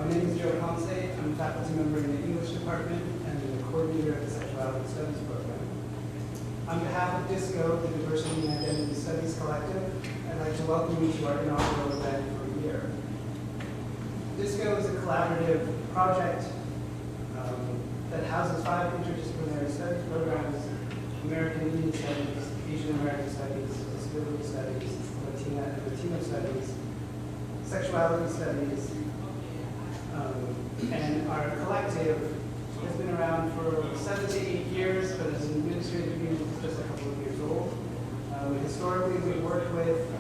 My name is Joe Ponce. I'm a faculty member in the English department and the coordinator of the Sexuality Studies program. On behalf of DISCO, the Diversity and Identity Studies Collective, I'd like to welcome you to our inaugural event for the year. DISCO is a collaborative project that houses 5 interdisciplinary studies programs: American Indian Studies, Asian American Studies, Disability Studies, Latina and Latino Studies, Sexuality Studies, and our collective has been around for 7 to 8 years, but as an administrative unit, it's just a couple of years old. Historically, we've worked with,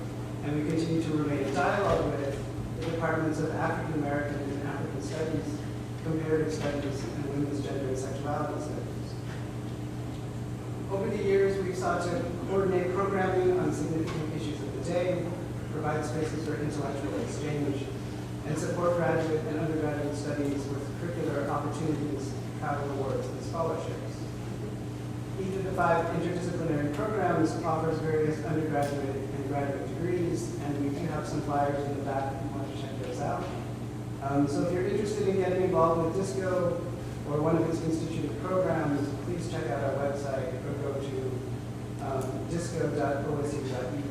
and we continue to remain in dialogue with, the departments of African American and African Studies, Comparative Studies, and Women's Gender and Sexuality Studies. Over the years, we've sought to coordinate programming on significant issues of the day, provide spaces for intellectual exchange, and support graduate and undergraduate studies with curricular opportunities, travel awards, and scholarships. Each of the 5 interdisciplinary programs offers various undergraduate and graduate degrees, and we do have some flyers in the back if you want to check those out. So if you're interested in getting involved with DISCO or one of its instituted programs, please check out our website or go to disco.osu.edu.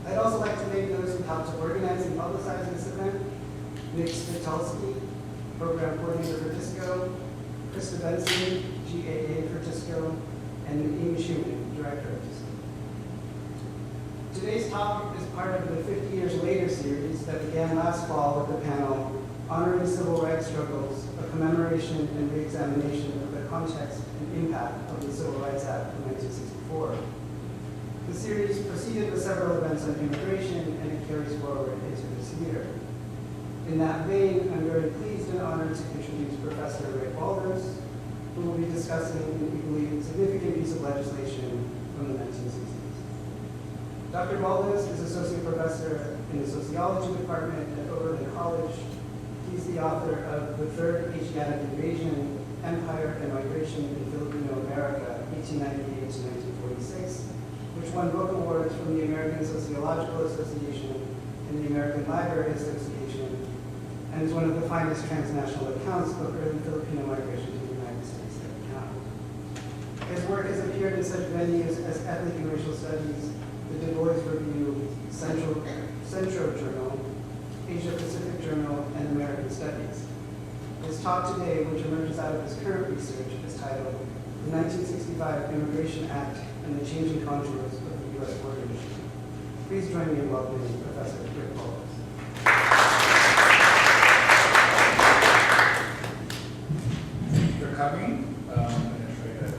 I'd also like to thank those who helped to organize and publicize this event: Nick Spitalski, Program Coordinator for DISCO, Krista Benson, GAA for DISCO, and Amy Schumann, Director of DISCO. Today's topic is part of the 50 Years Later series that began last fall with the panel Honoring Civil Rights Struggles, a commemoration and reexamination of the context and impact of the Civil Rights Act of 1964. The series proceeded with several events on immigration, and it carries forward into this year. In that vein, I'm very pleased and honored to introduce Professor Rick Walters, who will be discussing an equally significant piece of legislation from the 1960s. Dr. Walters is Associate Professor in the Sociology Department at Oberlin College. He's the author of The Third Asiatic Invasion, Empire and Migration in Filipino America, 1898 to 1946, which won book awards from the American Sociological Association and the American Library Association, and is one of the finest transnational accounts of early Filipino migration to the United States that we have. His work has appeared in such venues as Ethnic and Racial Studies, the Du Bois Review, Centro Journal, Asia Pacific Journal, and American Studies. His talk today, which emerges out of his current research, is titled The 1965 Immigration Act and the Changing Contours of the U.S. Border Issue. Please join me in welcoming Professor Rick Walters. Thank you for coming. I'm going to try to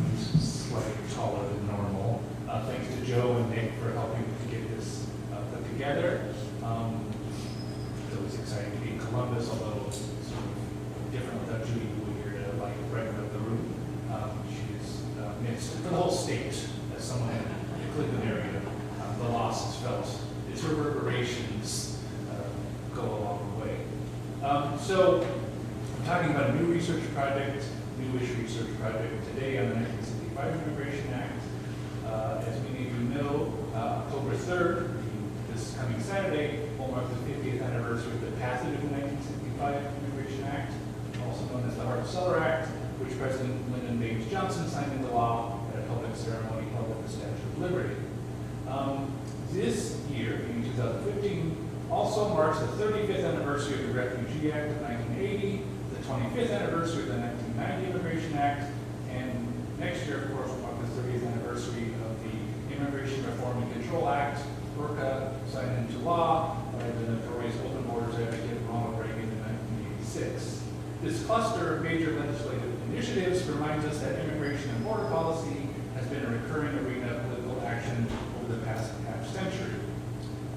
be slightly taller than normal. Thanks to Joe and Nick for helping to get this put together. It was exciting to be in Columbus, although it's sort of different without Judy Wu here to brighten up the room. She's missed for the whole state, as someone in the Cleveland area. The loss is felt. Its reverberations go a long way. So I'm talking about a new research project, newish research project today on the 1965 Immigration Act. As many of you know, October 3rd, this coming Saturday, will mark the 50th anniversary of the passage of the 1965 Immigration Act, also known as the Hart-Celler Act, which President Lyndon Baines Johnson signed into law at a public ceremony held at the Statue of Liberty. This year, in 2015, also marks the 35th anniversary of the Refugee Act of 1980, the 25th anniversary of the 1990 Immigration Act, and next year, of course, will mark the 30th anniversary of the Immigration Reform and Control Act, IRCA, signed into law by the notorious open borders advocate Ronald Reagan in 1986. This cluster of major legislative initiatives reminds us that immigration and border policy has been a recurring arena of political action over the past half-century.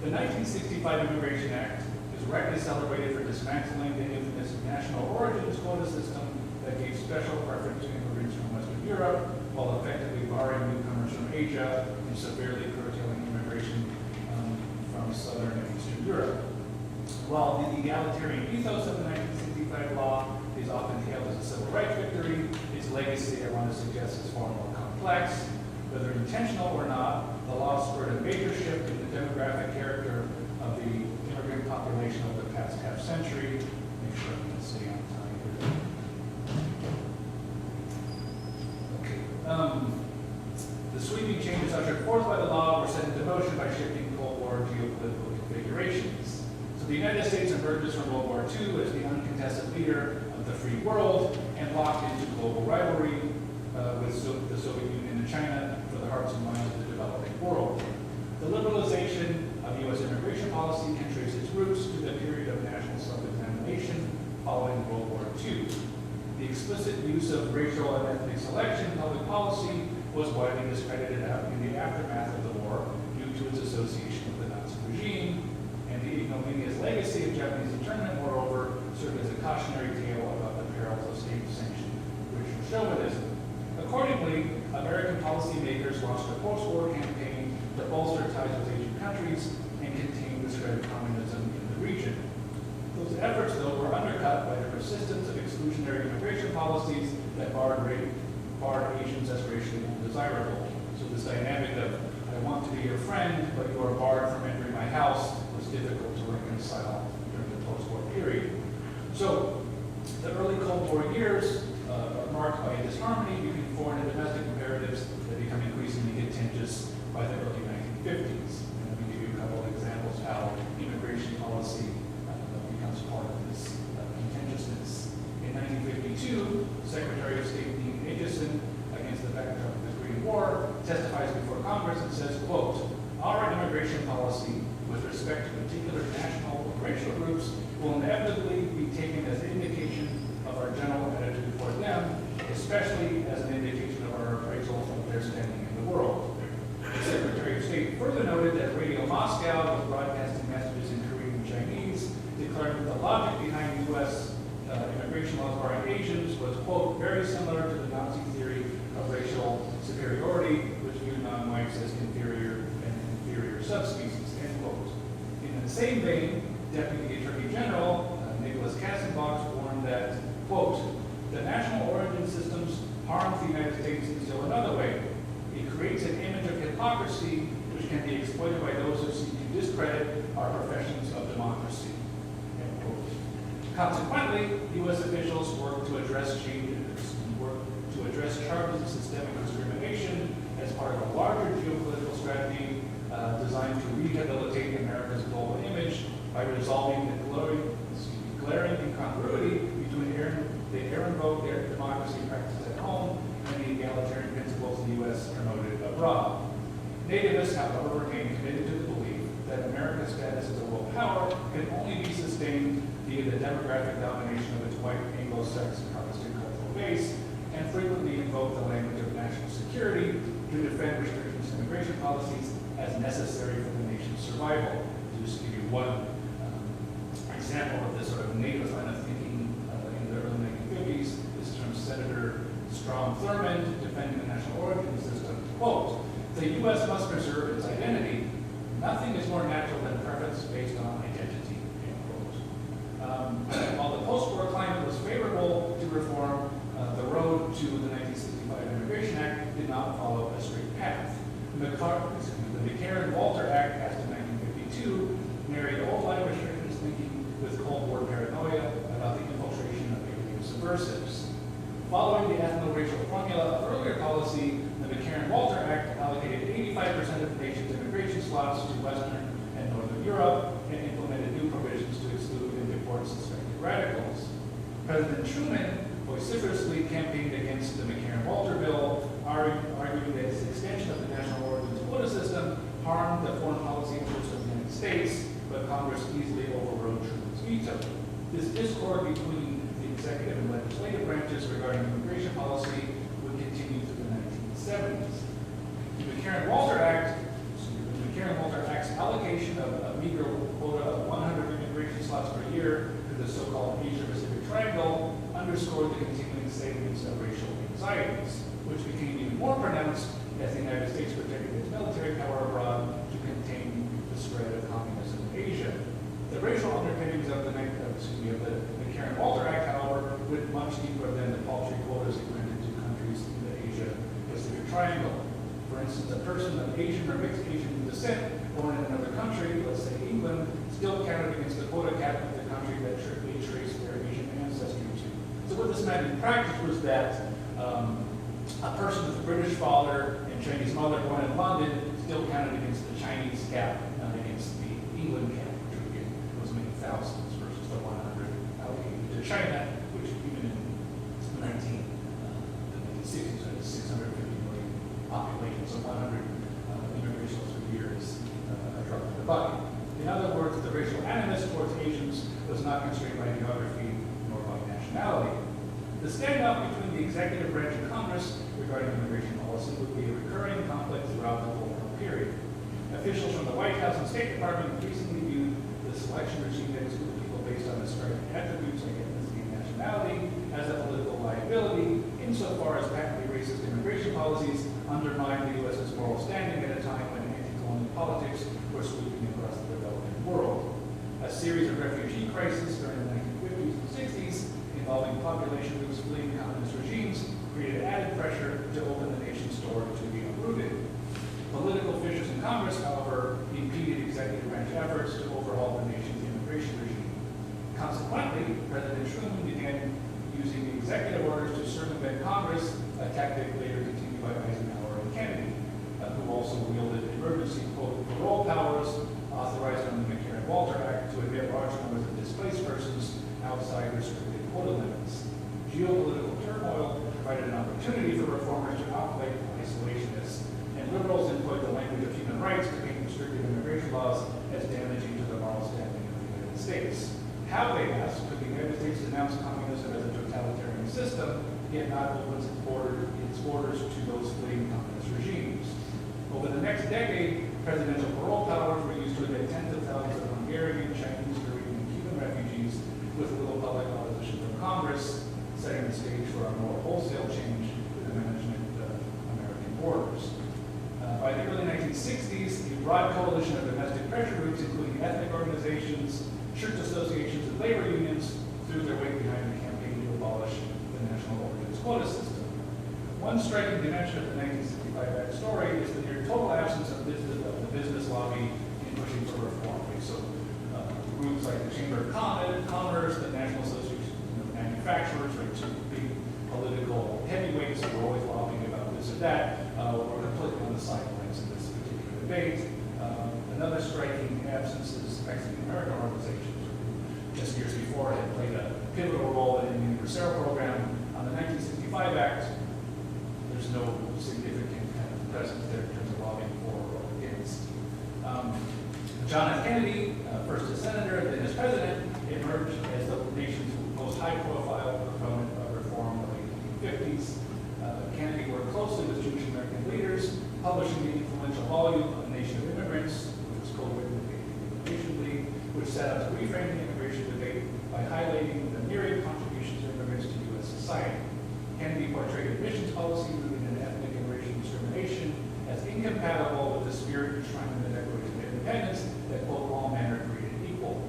The 1965 Immigration Act is rightly celebrated for dismantling the infamous national origins quota system that gave special preference to immigrants from Western Europe, while effectively barring newcomers from Asia and severely curtailing immigration from Southern and Eastern Europe. While the egalitarian ethos of the 1965 law is often hailed as a civil rights victory, its legacy, I want to suggest, is far more complex. Whether intentional or not, the law spurred a major shift in the demographic character of the immigrant population The United States emerges from World War II as the uncontested leader of the free world and locked into global rivalry with the Soviet Union and China for the hearts and minds of the developing world. The liberalization of U.S. immigration policy can trace its roots to the period of national self-examination following World War II. The explicit use of racial and ethnic selection in public policy was widely discredited in the aftermath of the war due to its association with the Nazi regime, and the ignominious legacy of Japanese internment, moreover, served as a cautionary tale about the perils of state-sanctioned racial chauvinism. Accordingly, American policymakers launched a post-war campaign to bolster ties with Asian countries and contain the spread of communism in the region. Those efforts, though, were undercut by the persistence of exclusionary immigration policies that barred Asians as racially undesirable. So this dynamic of, I want to be your friend, but you are barred from entering my house, was difficult to reconcile during the post-war period. So the early Cold War years are marked by a disharmony between foreign and domestic imperatives that become increasingly contentious by the early 1950s. And let me give you a couple of examples how immigration policy becomes part of this contentiousness. In 1952, Secretary of State Dean Acheson, against the backdrop of the Korean War, testifies before Congress and says, quote, "Our immigration policy with respect to particular national or racial groups will inevitably be taken as an indication of our general attitude toward them, especially as an indication of our appraisal of their standing in the world." The Secretary of State further noted that Radio Moscow was broadcasting messages in Korean and Chinese, declaring that the logic behind U.S. Immigration laws barring Asians was, quote, "very similar to the Nazi theory of racial superiority, which viewed non-whites as inferior and inferior subspecies," end quote. In the same vein, Deputy Attorney General Nicholas Katzenbach warned that, quote, "the national origin systems harm the United States in still another way. It creates an image of hypocrisy which can be exploited by those who seek to discredit our professions of democracy," end quote. Consequently, U.S. officials worked to address changes and worked to address charges of systemic discrimination as part of a larger geopolitical strategy designed to rehabilitate America's global image by resolving the glaring incongruity between the Ehrenvogt democracy practiced at home and the egalitarian principles the U.S. promoted abroad. Nativists, however, remain committed to the belief that America's status as a world power can only be sustained via the demographic domination of its white Anglo-Saxon Protestant cultural base, and frequently invoke the language of national security to defend restrictions to immigration policies as necessary for the nation's survival. To just give you one example of this sort of native line of thinking in the early 1950s, this is from Senator Strom Thurmond defending the national origin system. Quote, "The U.S. must preserve its identity. Nothing is more natural than preference based on identity," end quote. While the post-war climate was favorable to reform, the road to the 1965 Immigration Act did not follow a straight path. The McCarran-Walter Act, passed in 1952, married old-line restrictions thinking with Cold War paranoia about the infiltration of alien subversives. Following the ethno-racial formula of earlier policy, the McCarran-Walter Act allocated 85% of the nation's immigration slots to Western and Northern Europe and implemented new provisions to exclude and deport suspected radicals. President Truman vociferously campaigned against the McCarran-Walter bill, arguing that its extension of the national origins quota system harmed the foreign policy interests of the United States, but Congress easily overrode Truman's veto. This discord between the executive and legislative branches regarding immigration policy would continue through the 1970s. The McCarran-Walter Act's allocation of a meager quota of 100 immigration slots per year to the so-called Asia-Pacific Triangle underscored the continuing salience of racial anxieties, which became even more pronounced as the United States protected its military power abroad to contain the spread of communism in Asia. The racial underpinnings of the McCarran-Walter Act, however, went much deeper than the paltry quotas it granted to countries in the Asia-Pacific Triangle. For instance, a person of Asian or mixed Asian descent born in another country, let's say England, still counted against the quota cap of the country that they traced their Asian ancestry to. So what this meant in practice was that a person with a British father and Chinese mother born in London still counted against the Chinese cap, not against the England cap, which again was manufactured In other words, the racial animus towards Asians was not constrained by geography nor by nationality. The standoff between the executive branch and Congress regarding immigration policy would be a recurring conflict throughout the colonial period. Officials from the White House and State Department increasingly viewed the selection regime that excluded people based on described attributes like ethnicity and nationality as a political liability, insofar as patently racist immigration policies undermined the U.S.'s moral standing at a time when anti-colonial politics were sweeping across the developing world. A series of refugee crises during the 1950s and 60s involving population groups fleeing communist regimes created added pressure to open the nation's door to be uprooted. Political fissures in Congress, however, impeded executive branch efforts to overhaul the nation's immigration regime. Consequently, President Truman began using executive orders to circumvent Congress, a tactic later continued by Eisenhower and Kennedy, who also wielded emergency parole powers authorized under the McCarran-Walter Act to admit large numbers of displaced persons outside restricted quota limits. Geopolitical turmoil provided an opportunity for reformers to outplay isolationists, and liberals employed the language of human rights to paint restrictive immigration laws as damaging to the moral standing of the United States. How, they asked, could the United States denounce communism as a totalitarian system, yet not open its borders to those fleeing communist regimes? Over the next decade, presidential parole powers were used to admit tens of thousands of Hungarian, Chinese, Korean, and Cuban refugees with little public opposition from Congress, setting the stage for a more wholesale change in the management of American borders. By the early 1960s, a broad coalition of domestic pressure groups, including ethnic organizations, church associations, and labor unions, threw their weight behind the campaign to abolish the national origins quota system. One striking dimension of the 1965 Act story is the near total absence of the business lobby in pushing for reform. So groups like the Chamber of Commerce, the National Association of Manufacturers, right, two big political heavyweights who were always lobbying about this or that, were completely on the sidelines in this particular debate. Another striking absence is Mexican American organizations, who just years before had played a pivotal role in the Bracero program. On the 1965 Act, there's no significant kind of presence there in terms of lobbying for or against. John F. Kennedy, first as senator, then as president, emerged as the nation's most high-profile proponent of reform in the 1950s. Kennedy worked closely with Jewish American leaders, publishing the influential volume of Nation of Immigrants, which was co-written with the Immigration League, which set out to reframe the immigration debate by highlighting the myriad contributions of immigrants to U.S. society. Kennedy portrayed admissions policy rooted in ethnic and racial discrimination as incompatible with the spirit enshrined in the Declaration of Independence that, quote, all men are created equal.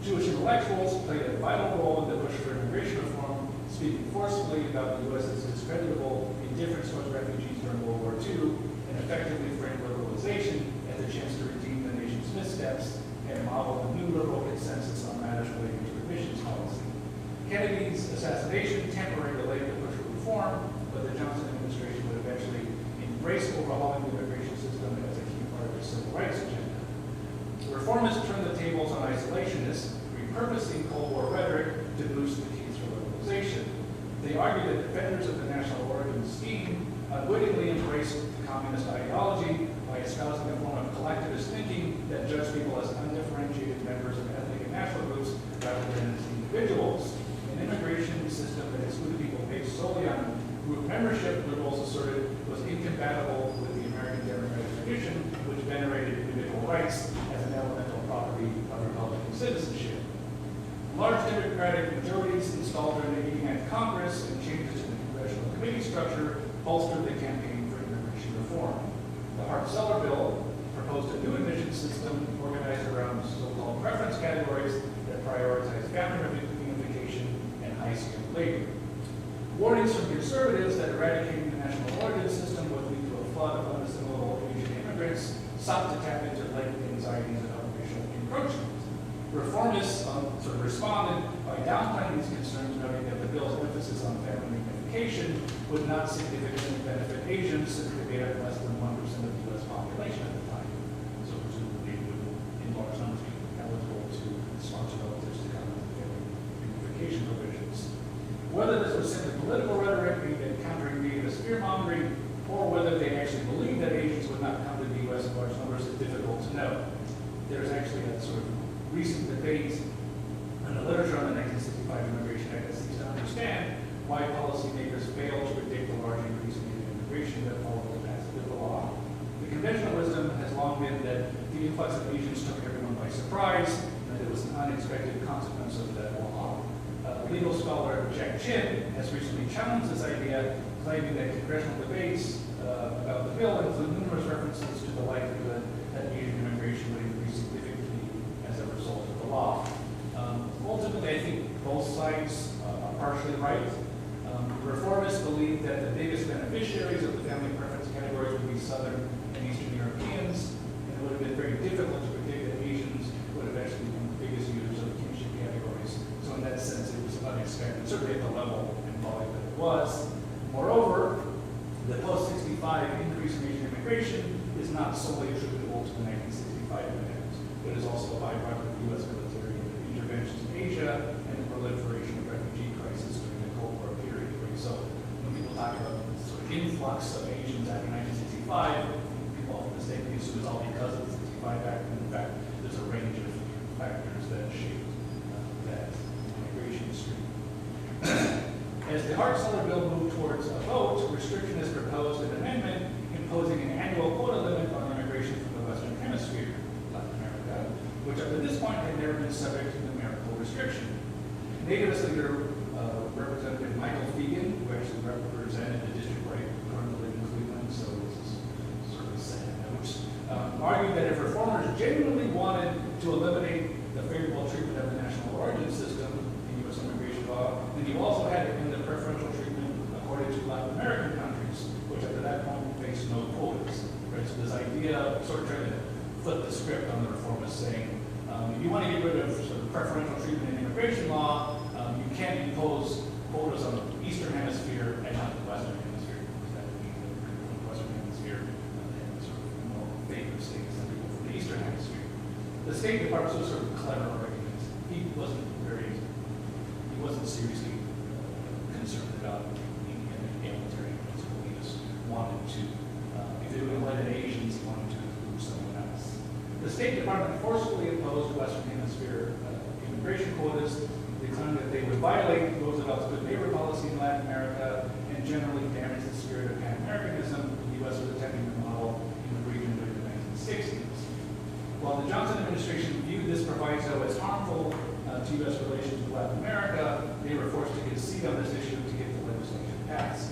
Jewish intellectuals played a vital role in the push for immigration reform, speaking forcefully about the U.S.'s discreditable indifference towards refugees during World War II, and effectively framed liberalization as a chance to redeem the nation's missteps and model a new liberal consensus on matters relating to admissions policy. Kennedy's assassination temporarily delayed the push for reform, but the Johnson administration would eventually embrace overhauling the immigration system as a key part of the civil rights agenda. Reformists turned the tables on isolationists, repurposing Cold War rhetoric to boost the case for liberalization. They argued that defenders of the national origin scheme unwittingly embraced communist ideology by espousing a form of collectivist thinking that judged people as undifferentiated members of ethnic and national groups rather than as individuals. An immigration system that excluded people based solely on group membership, liberals asserted, was incompatible with the American democratic tradition, which venerated individual rights as an elemental property of Republican citizenship. Large Democratic majorities installed during the 1989 Congress and changes to the congressional committee structure bolstered the campaign for immigration reform. The Hart-Celler bill proposed a new admission system organized around so-called preference categories that prioritize family reunification and high-skilled labor. Warnings from conservatives that eradicating the national origin system would lead to a flood of unassimilable Asian immigrants sought to tap into latent anxieties about racial encroachment. Reformists sort of responded by downplaying these concerns, noting that the bill's emphasis on family reunification would not significantly benefit Asians since they made up less than 1% of the U.S. population at the time. So presumably would, in large numbers, be eligible to sponsor relatives to come into family reunification provisions. Whether this was simply political rhetoric aimed at countering negative fear-mongering, or whether they actually believed that Asians would not come to the U.S. in large numbers is difficult to know. There is actually actually a sort of recent debate in the literature on the 1965 Immigration Act that seeks to understand why policymakers fail to predict the large increase in immigration that followed the passage of the law. The conventional wisdom has long been that the influx of Asians took everyone by surprise, and that it was an unexpected consequence of that law. Legal scholar Jack Chin has recently challenged this idea, claiming that congressional debates about the bill include numerous references to the likelihood that Asian immigration would increase significantly as a result of the law. Ultimately, I think both sides are partially right. Reformists believe that the biggest beneficiaries of the family preference categories would be Southern and Eastern Europeans, and it would have been very difficult to predict that Asians would eventually become the biggest users of kinship categories. So in that sense, it was unexpected, certainly at the level and volume that it was. Moreover, the post-65 increase in Asian immigration is not solely attributable to the 1965 Act. It is also a byproduct of U.S. military interventions in Asia and the proliferation of refugee crisis during the Cold War period. Right? So when people talk about the sort of influx of Asians after 1965, people often mistake the issue as all because of the 65 Act. And in fact, there's a range of factors that shaped that migration stream. As the Hart-Celler bill moved towards a vote, Restriction has proposed an amendment imposing an annual quota limit on immigration from the Western Hemisphere, Latin America, which up to this point had never been subject to numerical restriction. Nativist leader Representative Michael Fegan, who actually represented the district right currently in Cleveland, so this is sort of a sad note, argued that if reformers genuinely wanted to eliminate the favorable treatment of the national origin system in U.S. immigration law, then you also had to end the preferential treatment according to Latin American countries, which up to that point faced no quotas. Right? So this idea of sort of trying to flip the script on the reformists, saying if you want to get rid of sort of preferential treatment in immigration law, you can't impose quotas on the Eastern Hemisphere and not the Western Hemisphere, because that would mean that people from the Western Hemisphere had sort of more favored status than people from the Eastern Hemisphere. The State Department was sort of clever argument. He wasn't seriously concerned about being an egalitarian principle. He just wanted to, if they were going to let in Asians, he wanted to include someone else. The State Department forcefully imposed Western Hemisphere immigration quotas, declaring that they would violate Roosevelt's good neighbor policy in Latin America and generally damage the spirit of Pan-Americanism the U.S. was attempting to model in the region during the 1960s. While the Johnson administration viewed this proviso as harmful to U.S. relations with Latin America, they were forced to concede on this issue to get the legislation passed.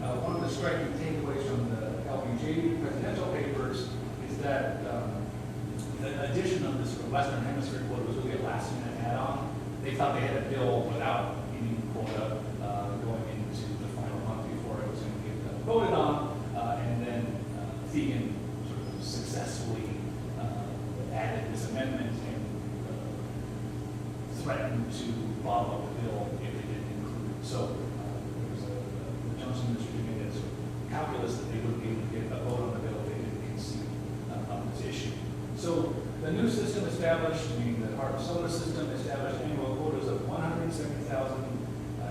One of the striking takeaways from the LBJ presidential papers is that the addition of this Western Hemisphere quota was really a last-minute add-on. They thought they had a bill without any quota going into the final month before it was going to get voted on, and then Fegan sort of successfully added this amendment and threatened to bottle up the bill if they didn't include it. So there was the Johnson administration made that sort of calculus that they wouldn't be able to get a vote on the bill if they didn't concede on this issue. So the new system established, meaning the Hart-Celler system, established annual quotas of 170,000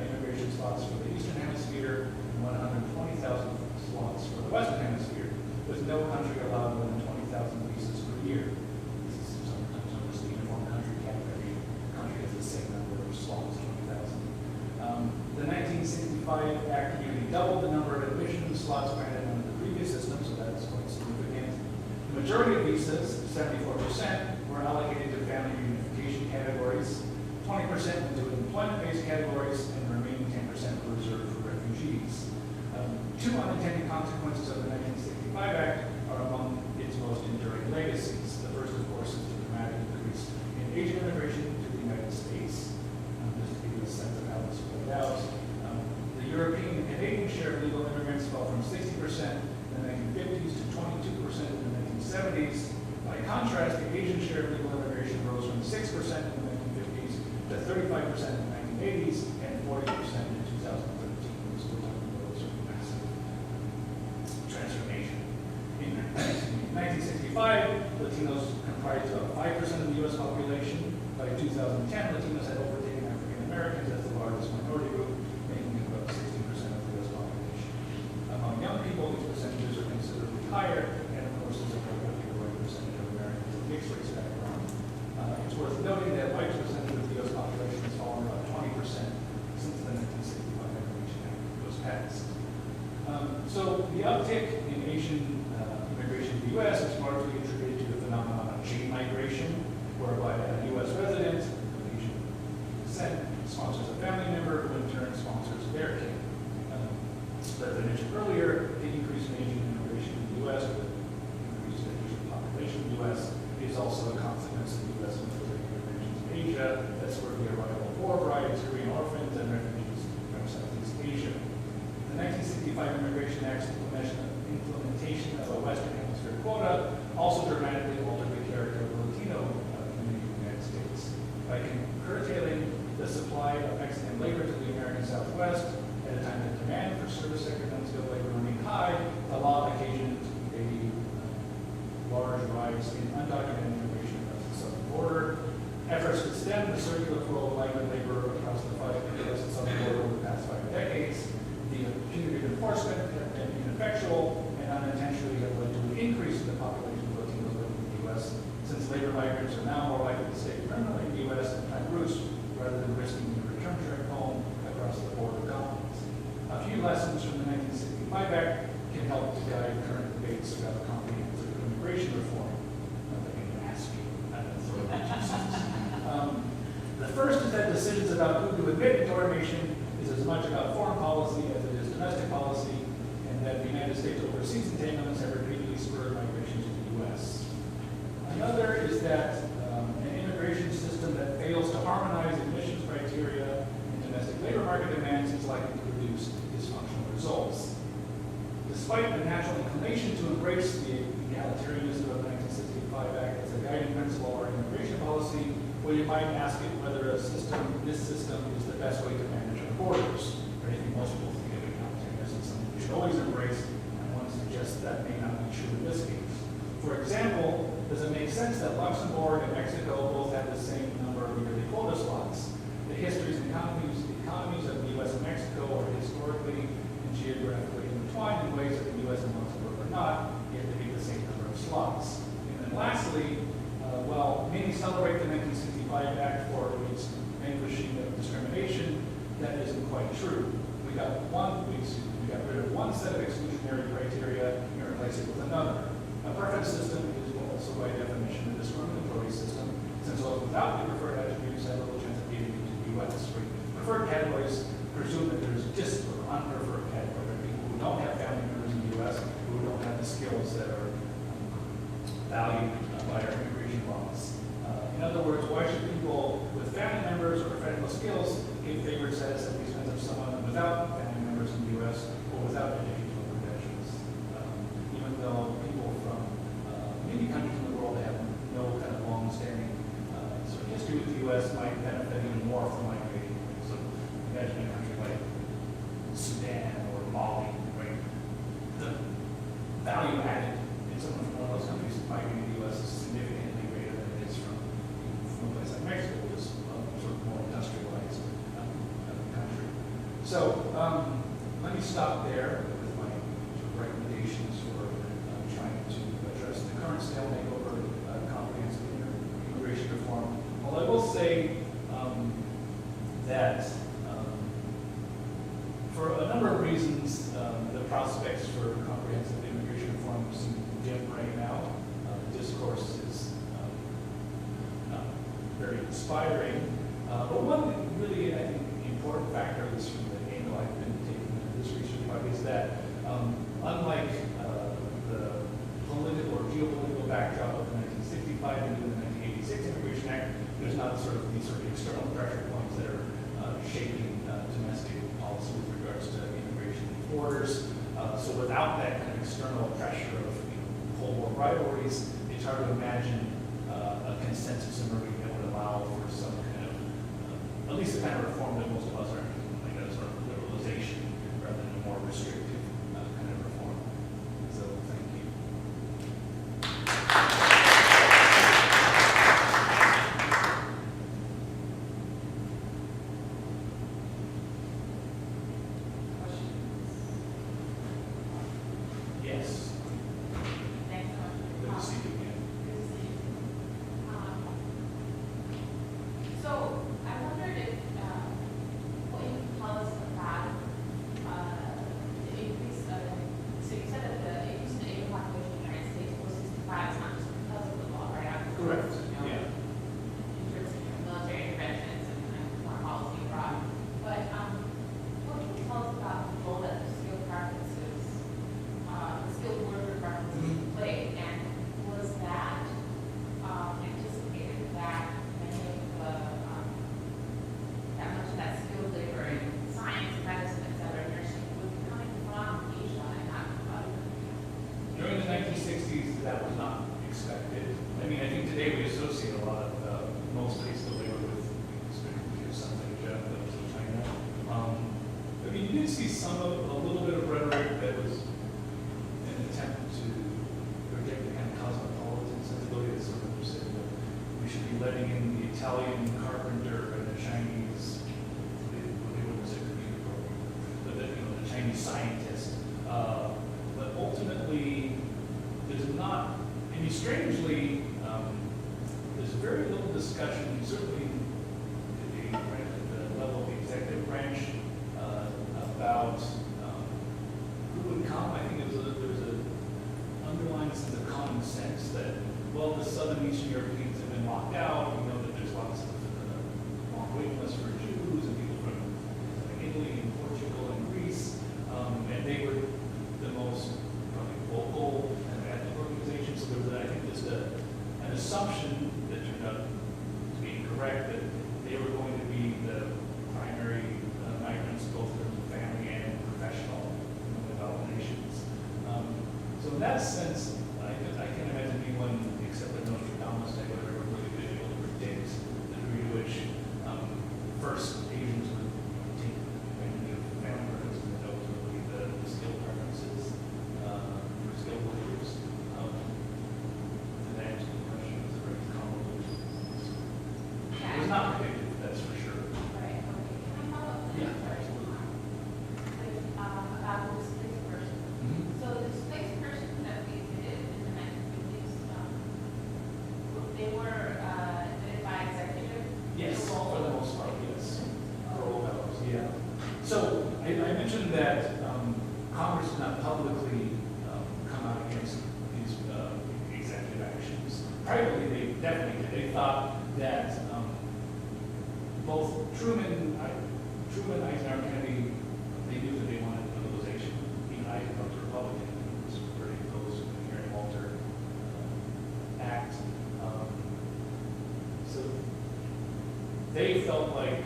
immigration slots for the Eastern Hemisphere and 120,000 slots for the Western Hemisphere, with no country allowed more than 20,000 visas per year. This is sometimes known as the uniform country cap. Every country has the same number of slots, 20,000. The 1965 Act nearly doubled the number of admission slots granted under the previous system, so that's quite significant. The majority of visas, 74%, were allocated to family reunification categories, 20% went to employment-based categories, and the remaining 10% were reserved for refugees. Two unintended consequences of the 1965 Act are among its most enduring legacies. The first, of course, is the dramatic increase in Asian immigration to the United States. Just to give you a sense of how this played out. The European and Canadian share of legal immigrants fell from 60% in the 1950s to 22% in the 1970s. By contrast, the Asian share of legal immigration rose from 6% in the 1950s to 35% in the 1980s and 40% in 2013. We're still talking about a sort of massive transformation. In 1965, Latinos comprised about 5% of the U.S. population. By 2010, Latinos had overtaken African Americans as the largest minority group, making it about 60% of the U.S. population. Among young people, these percentages are considerably higher, and of course, there's a growing percentage of Americans with mixed race background, worth noting that white percentage of the U.S. population has fallen about 20% since the 1965 Immigration Act was passed. So the uptick in Asian immigration to the U.S. is largely attributed to the phenomenon of chain migration, whereby a U.S. resident of Asian descent sponsors a family member who in turn sponsors their kid. As I mentioned earlier, the increase in Asian immigration in the U.S., or the increase in Asian population in the U.S., is also a consequence of the U.S. infiltrating interventions in Asia. That's where the arrival of war brides, Korean orphans, and refugees from Southeast Asia. The 1965 Immigration Act's implementation of a Western Hemisphere quota also dramatically altered the character of the Latino community in the United States. By curtailing the supply of Mexican labor to the American Southwest, at a time that demand for service sector and skilled labor remained high, the law occasioned a large rise in undocumented immigration across the southern border. Efforts to stem the circular flow of migrant labor across the U.S. and southern border over the past 5 decades. The punitive enforcement have been ineffectual and unintentionally have led to an increase in the population of Latinos living in the U.S. since labor migrants are now more likely to stay permanently in the U.S. and find roots rather than risking a return trip home across the border colonies. A few lessons from the 1965 Act can help to guide current debates about comprehensive immigration reform. Not that I'm going to ask you. The first is that decisions about who to admit into our nation is as much about foreign policy as it is domestic policy, and that the United States overseas entanglements have repeatedly spurred migration to the U.S. Another is that an immigration system that fails to harmonize admissions criteria and domestic labor market demands is likely to produce dysfunctional results. Despite the natural inclination to embrace the egalitarianism of the 1965 Act as a guiding principle of our immigration policy, well, you might ask it whether this system is the best way to manage our borders. Or anything most people think of egalitarianism as something we should always embrace, and I want to suggest that may not be true in this case. For example, does it make sense that Luxembourg and Mexico both have the same number of yearly quota slots? The histories and economies of the U.S. and Mexico are historically and geographically intertwined in ways that the U.S. and Luxembourg are not, yet they meet the same number of slots. And then lastly, while many celebrate the 1965 Act for its vanquishing of discrimination, that isn't quite true. We got rid of one set of exclusionary criteria and replaced it with another. A preference system is also by definition a discriminatory system, since those without the preferred attributes have little chance of getting into the U.S. Preferred categories presume that there's or unpreferred categories, people who don't have family members in the U.S., who don't have the skills that are valued by our immigration laws. In other words, why should people with family members or professional skills get favored status at the expense of someone without family members in the U.S. or without educational credentials? Even though people from many countries in the world that have no kind of long-standing sort of history with the U.S. might benefit even more from migrating. So imagine a country like Sudan or Mali, right? The value added in someone from one of those countries migrating to the U.S. is significantly greater than it is from a place like Mexico, which is sort of more industrialized country. So let me stop there with my sort of recommendations for trying to address the current stalemate over comprehensive immigration reform. Well, I will say that for a number of reasons, the prospects for comprehensive immigration reform seem dim right now. The discourse is not very inspiring. But one really, I think, important factor, at least from the angle I've been taking in this research project, is that unlike the political or geopolitical backdrop of the 1965 and the 1986 Immigration Act, there's not sort of these sort of external pressure points that are shaping domestic policy with regards to immigration borders. So without that kind of external pressure of Cold War rivalries, it's hard to imagine a consensus emerging that would allow for some kind of, at least the kind of reform that most of us are interested in, like a sort of liberalization rather than a more restrictive kind of reform. So thank you. Yes. Good to see you again. Italian carpenter and the Chinese, they wouldn't say computer programmer, but the Chinese scientist. But ultimately, there's not, I mean, strangely, there's very little discussion, certainly at the level of the executive branch, about who would come. I think there's a underlying sense of common sense that, well, the Southern Eastern Europeans have been locked out. We know that there's lots of long waiting lists for Jews and people from Italy and Portugal and Greece, and they were the most probably vocal and ethnic organizations. So there was, I think, just an assumption that turned out to be incorrect, that they were going to be the primary migrants, both in terms of family and professional nations. So in that sense, I can't imagine anyone except the Nostradamus type would ever really be able to predict the degree to which first Asians would take many of the family members and then ultimately the skill preferences for skilled workers. To answer the question, it's a very convoluted. It was not predicted, that's for sure. Right, okay. Can I follow up? Yeah, Sorry. absolutely. About the displaced person. So the displaced persons that we admitted in the 1950s, they were admitted by executive? Yes, role? for the most part, yes. Parole fellows, yeah. So I mentioned that Congress did not publicly come out against these executive actions. Privately, they definitely did. They thought that both Truman, Eisenhower, Kennedy, they knew that they wanted legalization. Even Eisenhower was a Republican, was very opposed to the Henry Walter Act. So they felt like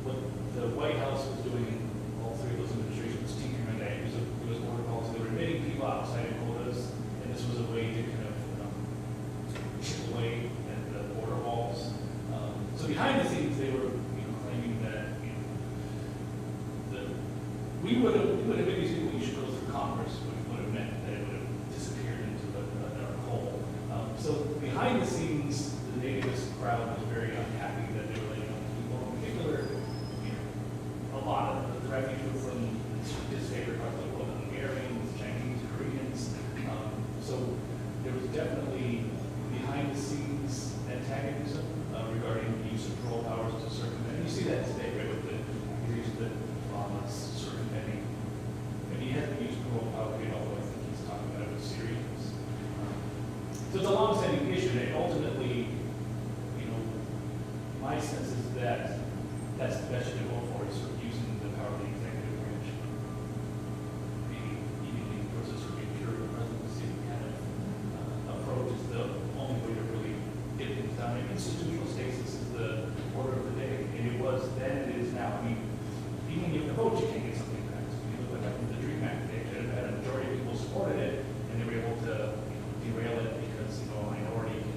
what the White House was doing, all three of those administrations, tinkering at it was border policy. They were admitting people outside of quotas, and this was a way to kind of chip away at the border walls. So behind the scenes, they were claiming that we would have made these people, you should go through Congress, which would have meant that it would have disappeared into a dark hole. So behind the scenes, the nativist crowd was very unhappy that they were letting on people. In particular, a lot of the refugees were from his favorite parts of the world, Hungarians, Chinese, Koreans. So there was definitely behind the scenes antagonism regarding the use of parole powers to circumvent. And you see that today, right, with the accusations that Obama's circumventing. And he hasn't used parole power yet, although I think he's talking about it with Syrians. So it's a long-standing issue, and ultimately, my sense is that that's the best you can go for, is sort of using the power of the executive branch. Even the process of being pure presidency kind of approach is the only way to really get things done. And institutional stasis is the order of the day, and it was then, it is now. I mean, even when you have to vote, you can't get something passed. You look what happened with the DREAM Act. They should have had a majority of people supported it, and they were able to derail it because a minority can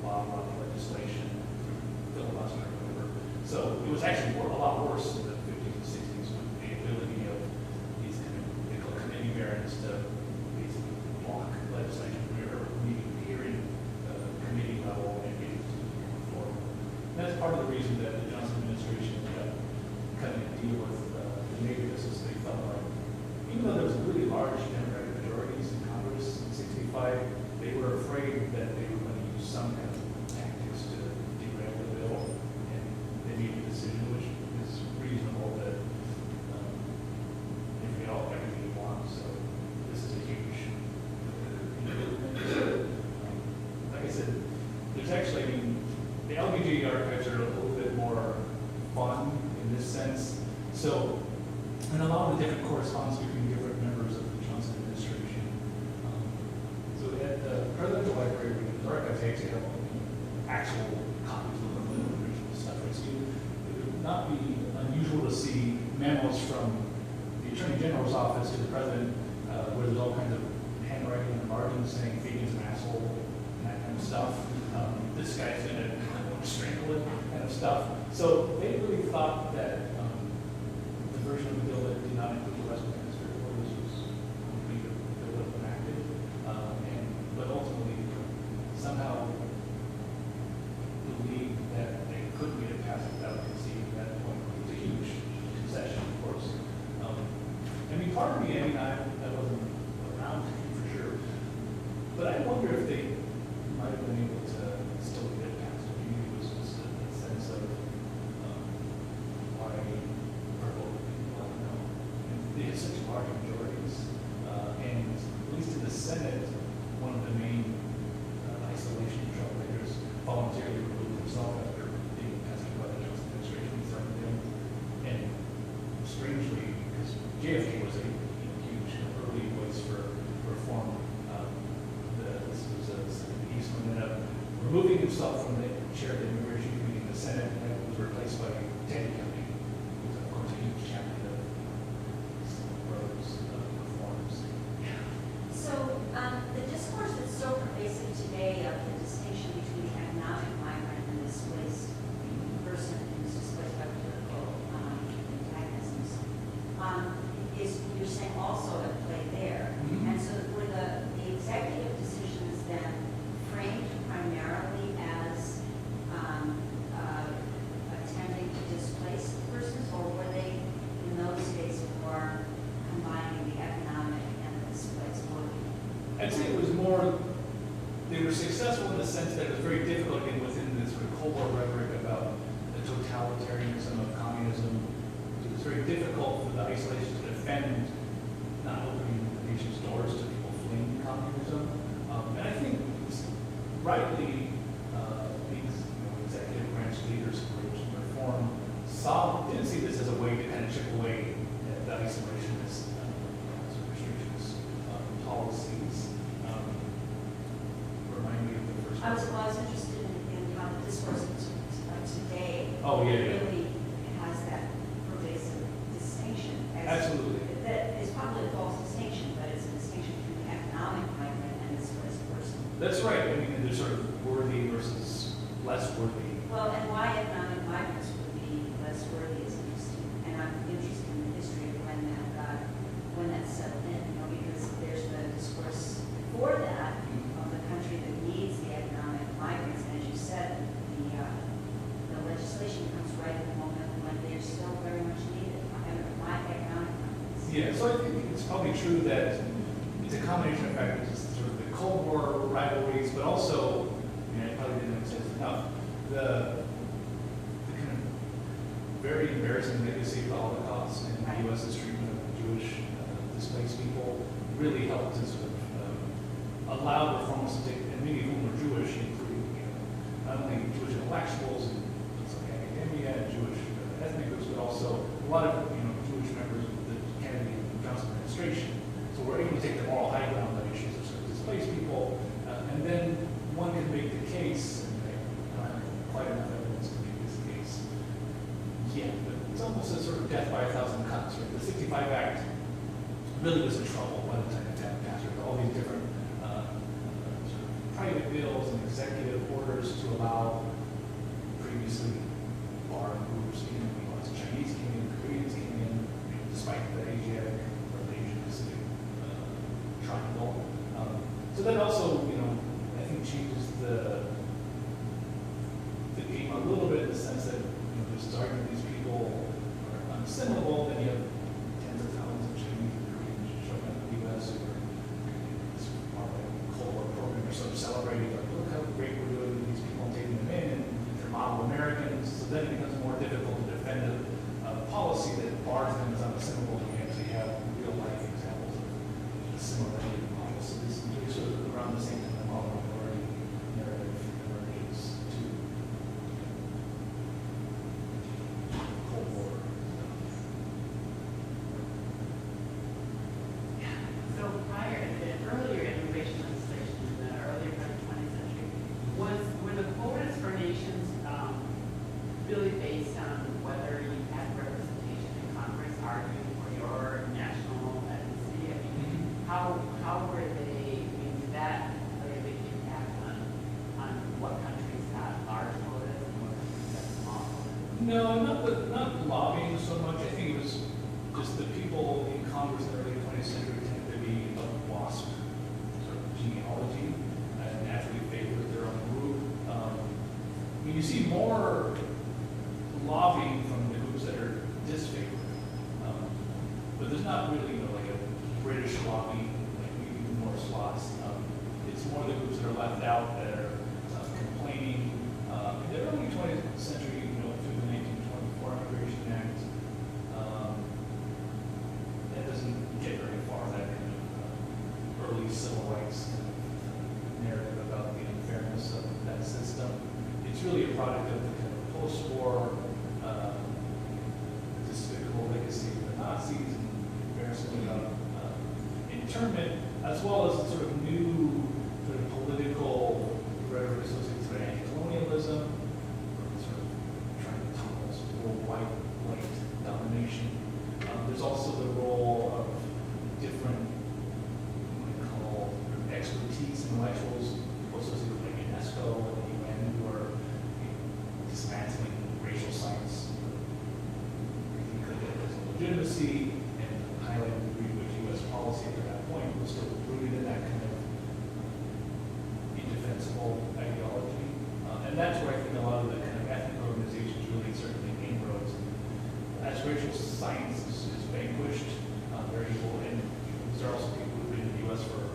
lobby on the legislation, filibuster, or whatever. So it was actually a lot worse in the 50s and 60s with the ability of these kind of, they call it committee barons, to basically block legislation from ever meeting here in committee level and getting to the floor. And that's part of the reason that the Johnson administration ended up cutting a deal with the nativists, is they felt like, even though there was really large Democratic majorities in Congress in 65, they were afraid that they were going to use some kind of tactics to derail the bill, and they made a decision, which is reasonable, that if we all have everything we want, so this is a huge, like I said, there's actually, I mean, the LBJ archives are a little bit more fun in this sense. So, and a lot of the different correspondence between different members of the Johnson administration. So at the presidential library, the archives actually have actual copies of the original stuff. So it would not be unusual to see memos from the Attorney General's office to the president, where there's all kinds of handwriting and margins saying Fabian's an asshole and that kind of stuff. This guy's gonna strangle it, kind of stuff. So they really thought that the version of the bill that did not include the Western Hemisphere orders was complete, the bill that was enacted, but ultimately somehow believed part of me, I mean, I wasn't around for sure, but I wonder if they might have been able to still get it passed. Maybe it was just a sense of why purple people, I don't know. And they have such large majorities, and at least in the Senate, one of the main isolation troublemakers voluntarily removed himself after being tested by the Johnson administration and started doing. And strangely, because JFK was a huge early voice for reform, this was he's ended up removing himself from the chair of the immigration committee in the Senate and was replaced by Teddy Kennedy, who's of course a huge champion of those reforms. So, the discourse that's so pervasive today of the distinction between the economic migrant and the displaced person who's displaced by political antagonisms, is, you're saying, also at play there. Mhm. And so were the executive decisions then framed primarily as attempting to displace persons, or were they in those days more combining the economic and the displaced working? I'd say it was more, they were successful in the sense that it was very difficult, again, within this sort of Cold War rhetoric about the totalitarianism of communism. It was very difficult for the isolation to defend not opening the nation's doors to people fleeing communism. And I think rightly, these executive branch leaders who were in reform didn't see this as a way to kind of chip away at the isolationist restrictions policies. Remind me of the first I was, one. well, I was interested in how the discourse of today Oh, yeah. really has that pervasive distinction. Absolutely. That is probably a false distinction, but it's a distinction between the economic migrant and the displaced person. That's right. I mean, there's sort of worthy versus less worthy. Well, and why economic migrants would be less worthy is interesting. And I'm interested in the history of when that settled in, because there's the discourse before that of the country that needs the economic migrants. And as you said, the legislation comes right at the moment when they're still very much needed, economic migrants. Yeah, so I think it's probably true that it's a combination of factors, it's sort of the Cold War rivalries, but also, I probably didn't emphasize enough, the kind of very embarrassing legacy of the Holocaust and the U.S.'s treatment of Jewish displaced people really helped to sort of allow reforms to take, and many of whom were Jewish, including not only Jewish intellectuals and like academia and Jewish ethnic groups, but also a lot of Jewish members of the Kennedy and Johnson administration. So we're able to take the moral high ground on issues of sort of displaced people, and then one can make the case, and I don't have quite enough evidence to make this case yet, but it's almost a sort of death by 1,000 cuts. Right? The 65 Act really was in trouble by the time it passed. With all these different sort of private bills and executive orders to allow previously barred groups, lots of Chinese came in, Koreans came in, despite the Asiatic or the Asian Pacific triangle. So that also, I think changes the game a little bit in the sense that there's this argument these people are unassimilable, then you have tens of thousands of Chinese and Koreans showing up in the U.S. who are this part of the Cold War program are sort of celebrating, like, look how great we're doing with these people and taking them in, and they're model Americans. So then it becomes more difficult to defend a policy that bars them as unassimilable when you actually have real life examples of similarity in policies. And really sort of around the same time the model minority narrative emerges to Cold War stuff. So prior to the earlier immigration legislation in the earlier part of the 20th century, were the quotas for nations really based on whether you had representation in Congress arguing for your national ethnicity? I mean, how were they, did that play a big impact on what countries got large quotas and what countries got small quotas? No, not lobbying so much. I think it was just the people in Congress in the early 20th century tended to be of WASP sort of genealogy and naturally favored their own group. You see more lobbying from the groups that are disfavored, but there's not really like a British lobby, like maybe more slots. It's one of the groups that are left out that are complaining. In the early 20th century, through the 1924 Immigration Act, that doesn't get very far, that kind of early civil rights kind of narrative about the unfairness of that system. It's really a product of the kind of post-war despicable legacy of the Nazis, and embarrassment about internment, as well as sort of new sort of political rhetoric associated with anti-colonialism, sort of trying to tunnel white domination. There's also the role of different, what we call expertise intellectuals associated with like UNESCO and the UN, who are dismantling racial science because it has legitimacy, and highlighting the degree to which U.S. policy at that point was still rooted in that kind of indefensible ideology. And that's where I think a lot of the kind of ethnic organizations really start to make inroads. As racial science is vanquished, they're able, and these are also people who've been in the U.S. for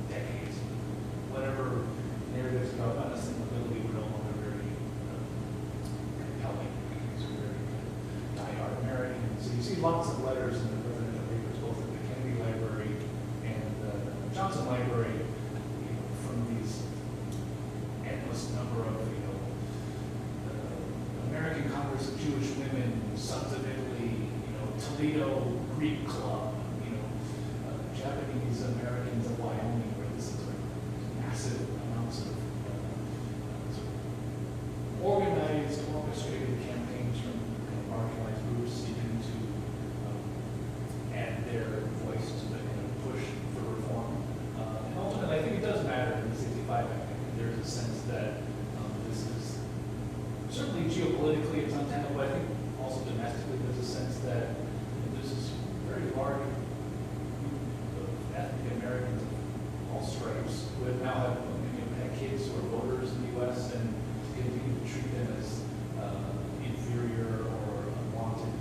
decades. Whatever narratives about unassimilability were no longer very compelling. These are very die-hard Americans. So you see lots of letters in the presidential papers, both at the Kennedy Library and the Johnson Library, from these endless number of, American Congress of Jewish Women, Sons of Italy, Toledo Greek Club, Japanese Americans of Wyoming, where this is massive amounts of organized, orchestrated campaigns from marginalized groups seeking to add their voice to the kind of push for reform. And ultimately, I think it does matter in the 65 Act. There's a sense that this is certainly geopolitically it's untenable, but I think also domestically there's a sense that this is very large group of ethnic Americans of all stripes who have now had kids who are voters in the U.S. and continue to treat them as inferior or unwanted.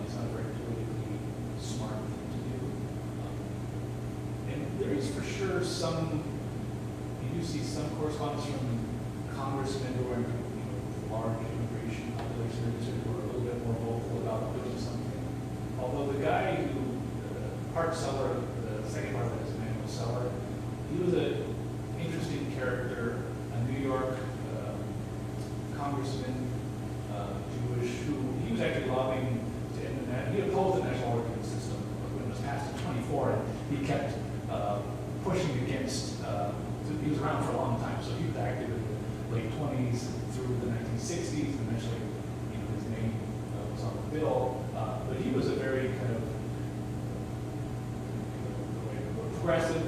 It's not a very politically smart thing to do. And there is for sure you do see some correspondence from congressmen who are in large immigration populations who are a little bit more vocal about doing something. Although the guy who, Hart Celler, the second part of that is Emanuel Celler, he was an interesting character, a New York congressman, Jewish, who he was actually lobbying to end he opposed the national organ system when it was passed in 24, and he kept pushing against, he was around for a long time, so he was active in the late 20s through the 1960s, and eventually, his name was on the bill, but he was a very kind of progressive,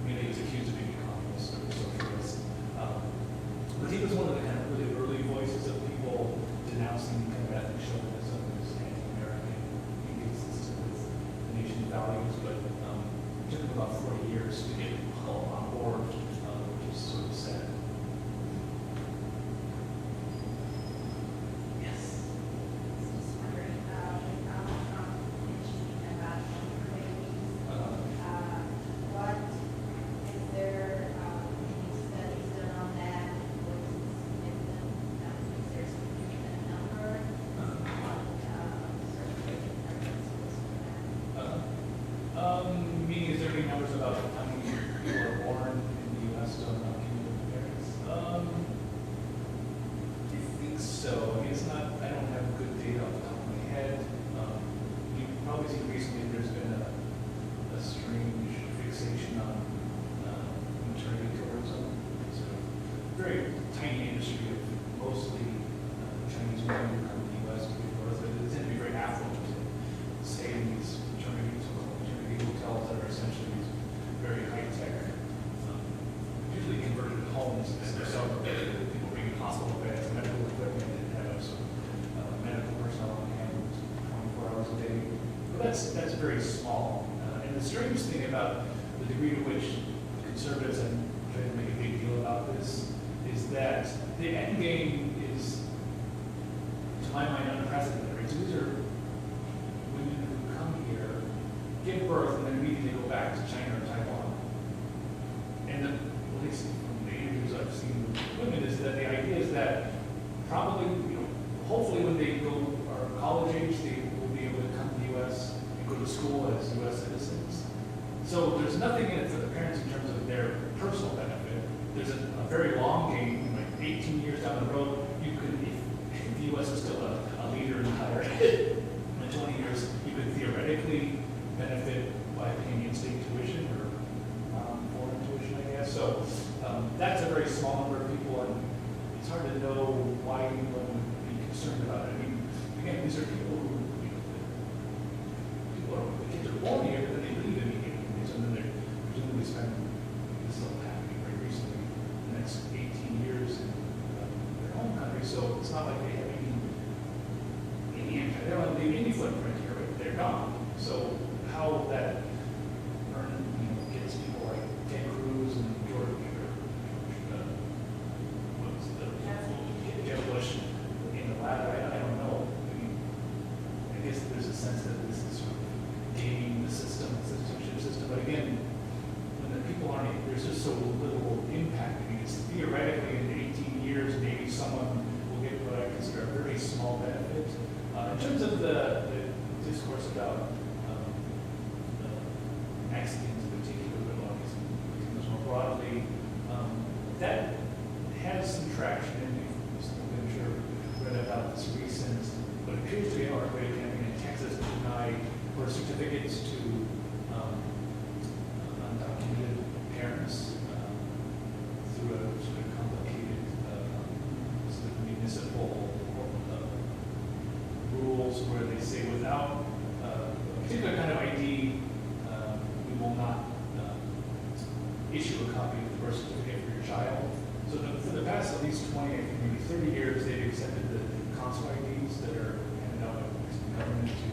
he was accused of being a communist or socialist, but he was one of the kind of really early voices of people denouncing kind of ethnic chauvinism as anti-American, inconsistent with the nation's values, but it took him about 40 years to get people on board, which is sort of sad. Yes. Just wondering, Donald Trump mentioning about immigration. What is there any studies done on that? What is significant? Is there a significant number? Certain preferences for that? Meaning, is there any numbers about how many people are born in the U.S. to undocumented parents? I think so. I mean, it's not, I don't have good data off the top of my head. You've probably seen recently there's been a strange fixation on maternity tourism. It's a very tiny industry of mostly Chinese women who come to the U.S. to give birth. They tend to be very affluent to stay in these maternity hotels that are essentially these very high-tech, usually converted homes, and they're selling people bringing hospital beds, medical equipment, and have some medical personnel on hand 24 hours a day. But that's very small. And the strange thing about the degree to which the conservatives have tried to make a big deal about this is that the end game is, to my mind, unprecedented. Right? So these are women who come here, give birth, and then immediately go back to China or Taiwan. And at least from the interviews I've seen with women, is that the idea is that probably, hopefully when they are college age, they will be able to come to the U.S. and go to school as U.S. citizens. So there's nothing in it for the parents in terms of their personal benefit. There's a very long game, like 18 years down the road, you could, if the U.S. is still a leader in higher ed, in 20 years, you could theoretically benefit by paying in-state tuition or foreign tuition, I guess. So that's a very small number of people, and it's hard to know why anyone would be concerned about it. I mean, again, these are people who, the kids are born here, but then they leave immediately, so then they're presumably spending, this is all happening very recently, the next 18 years in their home country, so it's not like they have any impact. They don't have any footprint here, but they're gone. So how that gets people like Ted Cruz and George, what's the Jeb Bush in the lab? I don't know. I mean, I guess there's a sense that this is sort of gaming the system, the citizenship system. But again, when the people aren't, there's just so little impact. I mean, it's theoretically in 18 years, maybe someone will get what I consider a very small benefit. In terms of the discourse about Mexicans in particular, but Latinos more broadly, that has some traction, and I'm sure read about this recent, but it appears to be an arbitrary campaign in Texas to deny birth certificates to undocumented parents through a sort of complicated sort of municipal rules where they say without a particular kind of ID, we will not issue a copy of the birth certificate for your child. So for the past at least 20, I think maybe 30 years, they've accepted the consular IDs that are handed out by the Mexican government to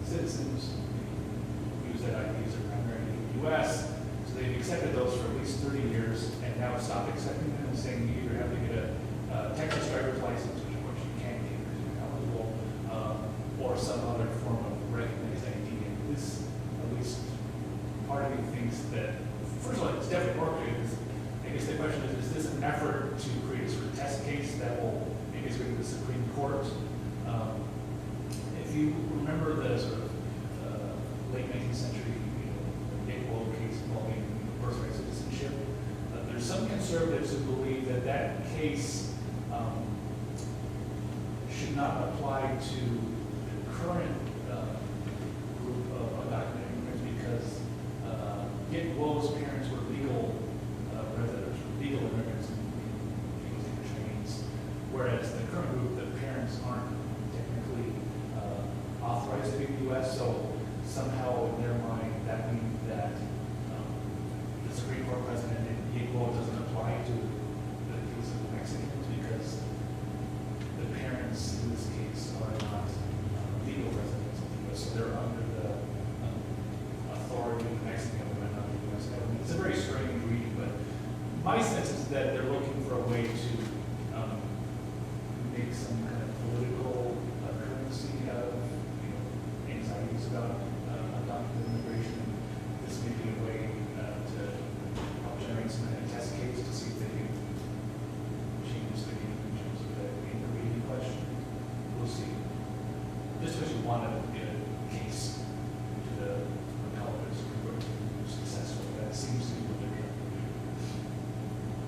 citizens who use that ID as their primary ID in the U.S. So they've accepted those for at least 30 years and now stopped accepting them and saying you either have to get a Texas driver's license, which of course you can't get because you're eligible, or some other form of recognized ID. And this, at least part of me thinks that, first of all, it's definitely orchestrated. I guess the question is this an effort to create a sort of test case that will make its way to the Supreme Court? If you remember the sort of late 19th century Nick Lowe case involving birthright citizenship, there's some conservatives who believe that that case should not apply to the current group of undocumented immigrants because Nick Lowe's parents were legal residents, legal immigrants in English Chinese, whereas the current group, the parents aren't technically authorized to be in the U.S., so somehow in their mind that means that the Supreme Court precedent in Nick Lowe doesn't apply to the case of the Mexicans because the parents in this case are not legal residents of the U.S., so they're under the authority of the Mexican government, not the U.S. government. It's a very strange reading, but my sense is that they're looking for a way to make some kind of political currency out of anxieties about undocumented immigration. This may be a way to help generate some kind of test case to see if they can change the game in terms of the inquiry question. We'll see. Just because you want to get a case to the appellate Supreme Court to be successful, that seems to be what they're trying to do.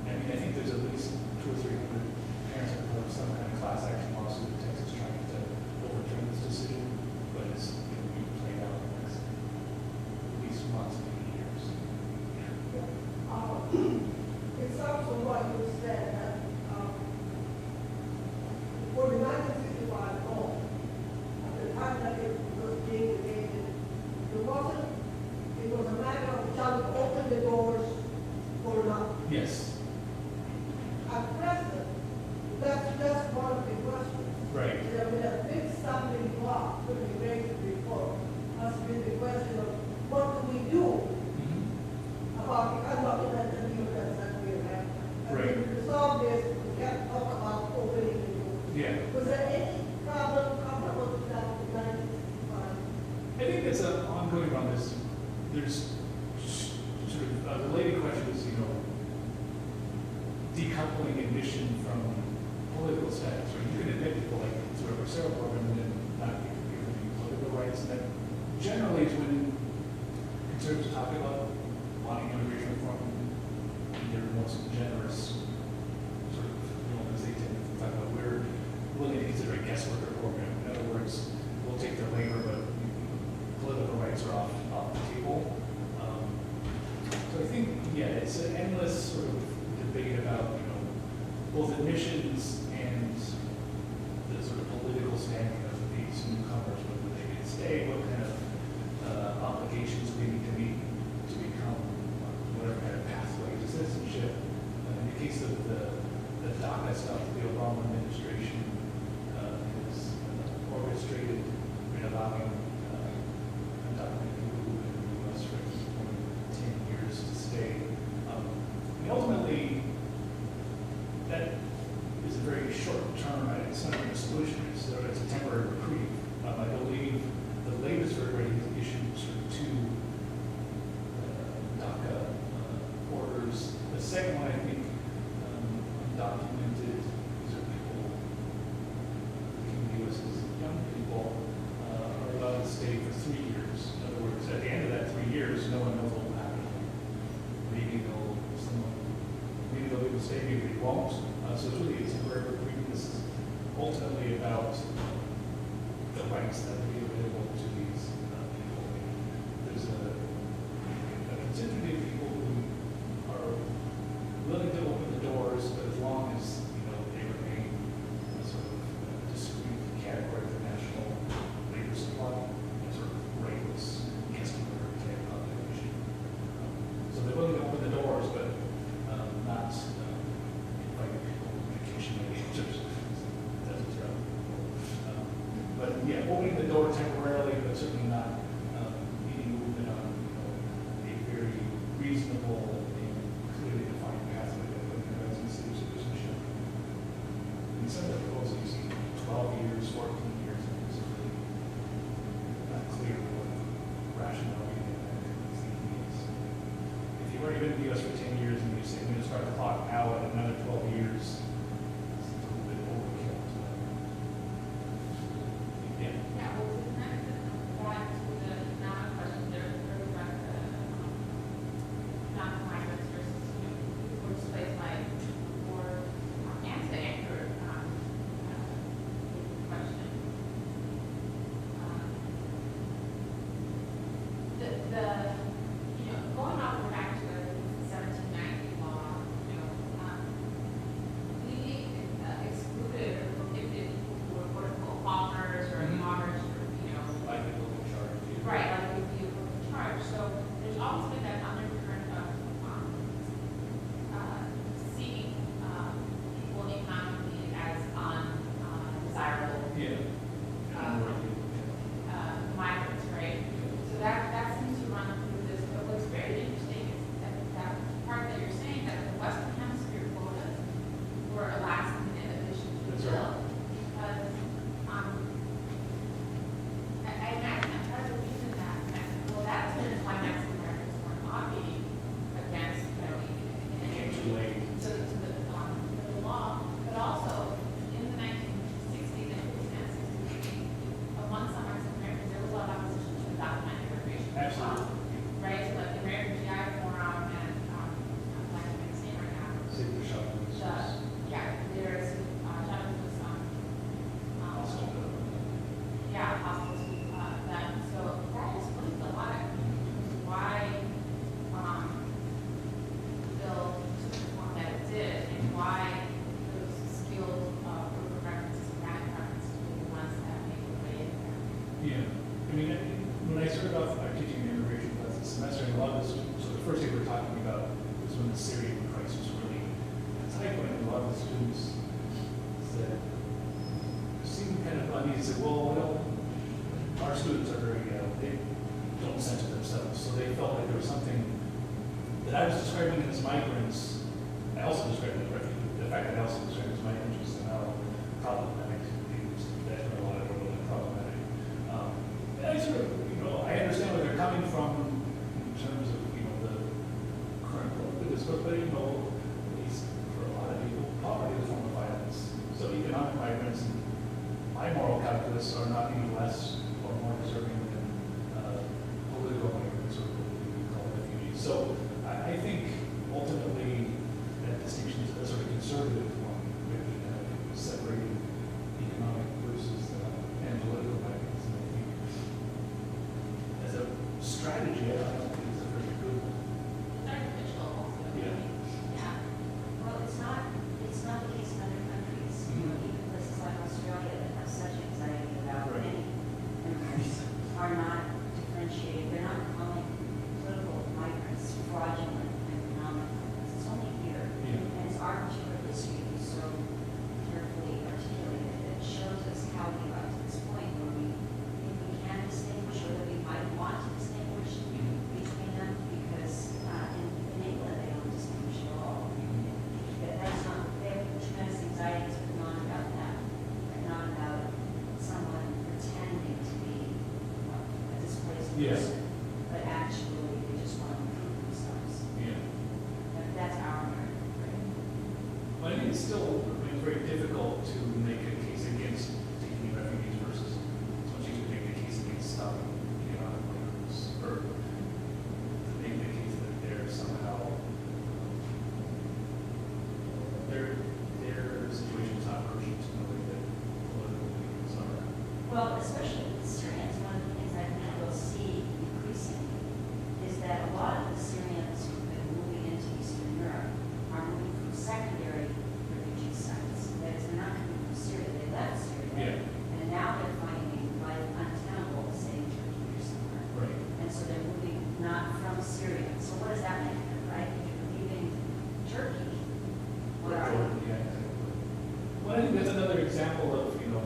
I mean, I think there's at least 200 or 300 parents that have some kind of class action lawsuit in Texas trying to overturn this decision, but it's going to be played out in the next at least months, maybe years. It's also what you said that for the 1965 law, at the time that it was being debated, it was a matter of shall we open the doors or not. Yes. At present, that's just one of the questions. Right. There been a big stumbling block with the immigration reform has been the question of what do we do about the undocumented immigrants that we have. Right. To resolve this, we can't talk about opening the doors. Yeah. Was there any problem with that in 1965? I think it's an ongoing on this there's sort of related questions, you know, decoupling admission from political status, or you can admit people like through a reserve program and then not give any political rights, and that generally is when conservatives talk about wanting immigration reform in their most generous sort of, you know, as they tend to talk about, we're willing to consider a guest worker program. In other words, we'll take their labor, but political rights are off the table. So I think, yeah, it's an endless sort of debate about, you know, both admissions and the sort of political standing of these newcomers, whether they can stay, what kind of obligations we need to meet to become whatever kind of pathway to citizenship. In the case of the DACA stuff, the Obama administration has orchestrated in allowing undocumented people who have been in the U.S. for more than 10 years to stay. And ultimately, that is a very short term, it's not even a solution, it's a temporary reprieve. I believe the latest version has issued sort of 2 DACA orders. The second one, I think, undocumented, these are people in the U.S. as young people, are allowed to stay for 3 years. In other words, at the end of that 3 years, no one knows what will happen. Maybe they'll be able to stay, maybe they won't. So it's really a temporary reprieve. This is ultimately about the rights that will be available to these people. There's a contingent of people who are willing to open the doors, but as long as, you know, they remain a sort of discrete category of the national labor supply, and sort of raceless guest worker type population. So they're willing to open the doors, but not inviting people on vacation maybe. That's terrible. But yeah, opening the door temporarily, but certainly not needing movement on, you know, a very reasonable and clearly defined pathway that would have residency or citizenship. In some of the proposals, you see 12 years, 14 years, and it's really not clear what rationale is. If you've already been in the U.S. for 10 years and you say, I'm going to start the clock now at another 12 years, it's a little bit overkill. Yeah. Yeah, well, to connect that to the non-question, there's about the non-migrants versus, you know, people who displace like, or, and to answer, question. You know, going all the way back to the 1790 law, you know, we excluded or prohibited people who were political farmers or farmers or, you know, Like the local charge. right, like if you were in charge. So there's always been that undercurrent of seeing people economically as undesirable Yeah. migrants, right? So that seems to run through this. But what's very interesting is that part that you're saying that the Western Hemisphere quotas were a last minute addition to the That's bill. right. Because I imagine that part of the reason that, well, that's been why Mexican Americans were lobbying against, you know, Came too late. to the law, but also in the 1960s and 60s, among some Mexican Americans, there was a lot of opposition to the documented immigration. Absolutely. Right, so like the American GI Forum and, I'm like, I'm saying right now, Save the shuttle. yeah, there's, John was, Also, yeah, hostile to them. So that explains a lot of why the bill took the form that it did and why those skilled urban preferences and Hispanic preferences were the ones that made their way in there. yeah. I mean, when I started off teaching the immigration class this semester, a lot of the students, so the first thing we were talking about was when the Syrian crisis really was happening. A lot of the students said, seemed kind of uneasy, said, well, our students are very, they don't censor themselves, so they felt like there was something that I was describing as migrants. I also described as refugees. The fact that I also described as migrants was how problematic it was. That's where a lot of it was problematic. And I sort of, you know, I understand where they're coming from. but you know, at least for a lot of people, poverty is a form of violence. So economic migrants, in my moral calculus, are not any less or more deserving than political migrants or what we call refugees. So I think ultimately that distinction is a sort of conservative one, with separating economic versus and political migrants. And I think as a strategy, I don't think it's a very good one. It's artificial also. Yeah. Yeah, well, it's not the case in other countries, you know, even places like Australia that have such anxiety about Right. many immigrants are not differentiating, they're not calling political migrants fraudulent and economic migrants, it's only here. Yeah. And it's our particular history that is so carefully articulated, that shows us how we got to this point where we think we can distinguish, or that we might want to distinguish between them, because in England, they don't distinguish at all. That's not, they have tremendous anxieties, but not about that, and not about someone pretending to be a displaced Yes. person, but actually they just want to improve themselves. Yeah. That's our American, right? But I think it still remains very difficult to make a case against taking refugees versus as much as you make a case against stopping economic migrants, or to make the case that they're somehow their situation is not urgent in the way that political migrants are. Well, especially with the Syrians, one of the things I think we'll see increasingly is that a lot of the Syrians who've been moving into Eastern Europe are moving from secondary refugee sites. That is, they're not coming from Syria, they left Syria. Yeah. And now they're finding life untenable, say, in Turkey or somewhere. Right. And so they're moving not from Syria. So what does that mean, right? If you're leaving Turkey, where are you? Yeah, exactly. Well, I think that's another example of, you know,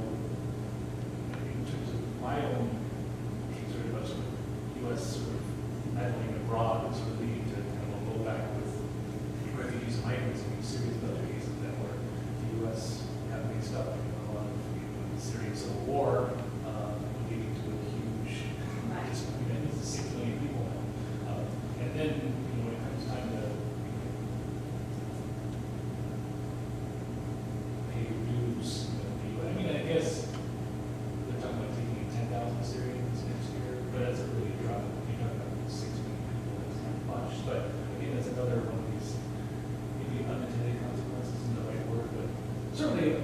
in terms of my own case, sort of U.S. sort of meddling abroad and sort of leading to kind of a blowback with refugees and migrants. I mean, Syria is another case of that where the U.S. got mixed up in a lot of the Syrian civil war, leading to a huge, it's 6 million people now. And then, you know, when it comes time to pay dues, I mean, I guess they're talking about taking in 10,000 Syrians next year, but that's a really drop. You're talking about 6 million people, that's not much. But again, that's another one of these maybe unintended consequences isn't the right word, but certainly